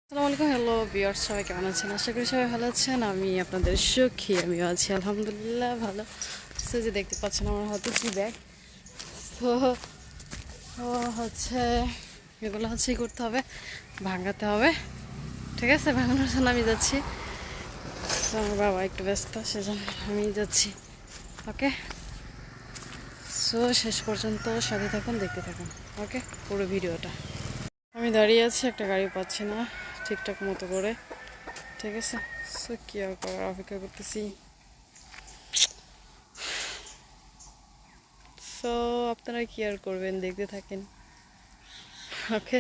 আসসালামু আলাইকুম, hello viewers, সবাই কেমন আছেন? আশা করি সবাই ভালো আছেন। আমি আপনাদের সুখী, আমিও আছি আলহামদুলিল্লাহ ভালো। সো যে দেখতে পাচ্ছেন আমার হাতে কি ব্যাগ, তো হচ্ছে এগুলো হচ্ছে করতে হবে, ভাঙাতে হবে। ঠিক আছে, ভাঙানোর জন্য আমি যাচ্ছি। তো আমার বাবা একটু ব্যস্ত, সেজন্য আমি যাচ্ছি। ওকে, সো শেষ পর্যন্ত সাথে থাকুন, দেখতে থাকুন। ওকে, পুরো ভিডিওটা। আমি দাঁড়িয়ে আছি, একটা গাড়ি পাচ্ছি না ঠিকঠাক মতো করে। ঠিক আছে, সো কি আর করার, অপেক্ষা করতেছি। সো আপনারা কি আর করবেন, দেখতে থাকেন। ওকে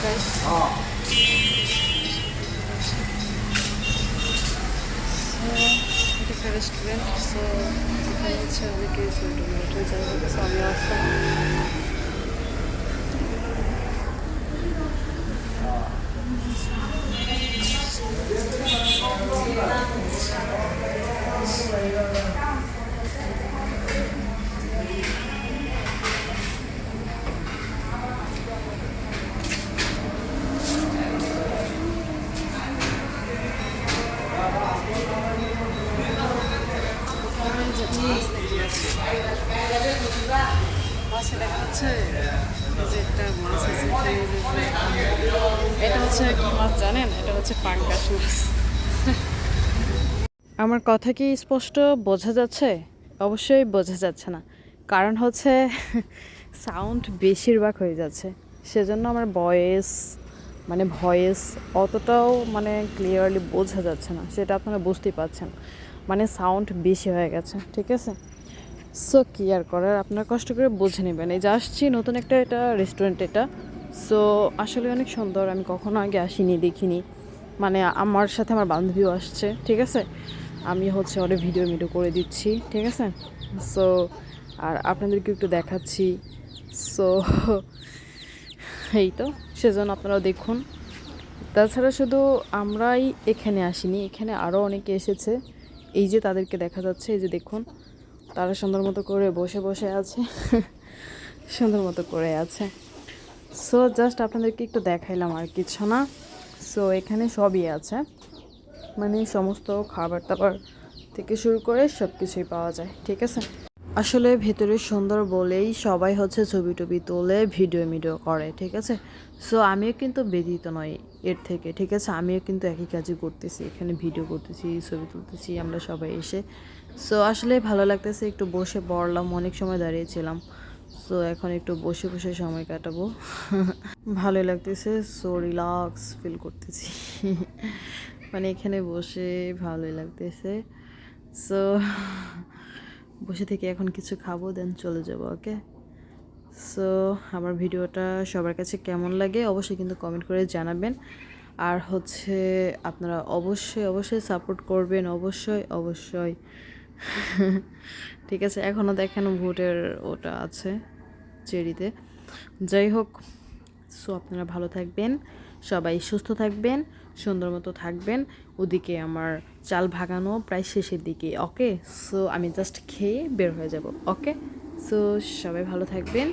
গাইস, এটা একটা রেস্টুরেন্ট। সো এখানে হচ্ছে অনেকে ছবি টবি যাই হোক, সো আমি আসলাম। মাছে দেখা যাচ্ছে, এই যে একটা মাছ আছে এখানে। এটা হচ্ছে কি মাছ জানেন? এটা হচ্ছে পাঙ্গাস মাছ। আমার কথা কি স্পষ্ট বোঝা যাচ্ছে? অবশ্যই বোঝা যাচ্ছে না, কারণ হচ্ছে সাউন্ড বেশিরভাগ হয়ে যাচ্ছে, সেজন্য আমার ভয়েস অতটাও ক্লিয়ারলি বোঝা যাচ্ছে না, সেটা আপনারা বুঝতেই পারছেন। সাউন্ড বেশি হয়ে গেছে, ঠিক আছে। সো কি আর করার, আপনারা কষ্ট করে বুঝে নেবেন। এই যে আসছি নতুন একটা এটা রেস্টুরেন্ট, এটা সো আসলে অনেক সুন্দর। আমি কখনো আগে আসিনি, দেখিনি। আমার সাথে আমার বান্ধবীও আসছে, ঠিক আছে। আমি হচ্ছে ওদের ভিডিও করে দিচ্ছি, ঠিক আছে। সো আর আপনাদেরকে একটু দেখাচ্ছি। সো এই তো, সেজন্য আপনারাও দেখুন। তাছাড়া শুধু আমরাই এখানে আসিনি, এখানে আরও অনেকে এসেছে। এই যে তাদেরকে দেখা যাচ্ছে, এই যে দেখুন, তারা সুন্দর মতো করে বসে বসে আছে সুন্দর মতো করে আছে। সো জাস্ট আপনাদেরকে একটু দেখাইলাম, আর কিছু না। সো এখানে সবই আছে, সমস্ত খাবার দাবার থেকে শুরু করে সব কিছুই পাওয়া যায়, ঠিক আছে। আসলে ভেতরে সুন্দর বলেই সবাই হচ্ছে ছবি টবি তোলে, ভিডিও করে, ঠিক আছে। সো আমিও কিন্তু ব্যতীত নয় এর থেকে, ঠিক আছে। আমিও কিন্তু একই কাজই করতেছি, এখানে ভিডিও করতেছি, ছবি তুলতেছি, আমরা সবাই এসে। সো আসলে ভালো লাগতেছে, একটু বসে পড়লাম, অনেক সময় দাঁড়িয়েছিলাম। সো এখন একটু বসে বসে সময় কাটাবো ভালোই লাগতেছে। সো রিল্যাক্স ফিল করতেছি এখানে বসে ভালোই লাগতেছে। সো বসে থেকে এখন কিছু খাবো, দেন চলে যাব। ওকে, সো আমার ভিডিওটা সবার কাছে কেমন লাগে অবশ্যই কিন্তু কমেন্ট করে জানাবেন। আর হচ্ছে আপনারা অবশ্যই অবশ্যই সাপোর্ট করবেন, অবশ্যই অবশ্যই ঠিক আছে। এখনও দেখেন ভোটের ওটা আছে চেরিতে, যাই হোক। সো আপনারা ভালো থাকবেন, সবাই সুস্থ থাকবেন, সুন্দর মতো থাকবেন। ওদিকে আমার চাল ভাগানো প্রায় শেষের দিকে। ওকে, সো আমি জাস্ট খেয়ে বের হয়ে যাব। ওকে, সো সবাই ভালো থাকবেন।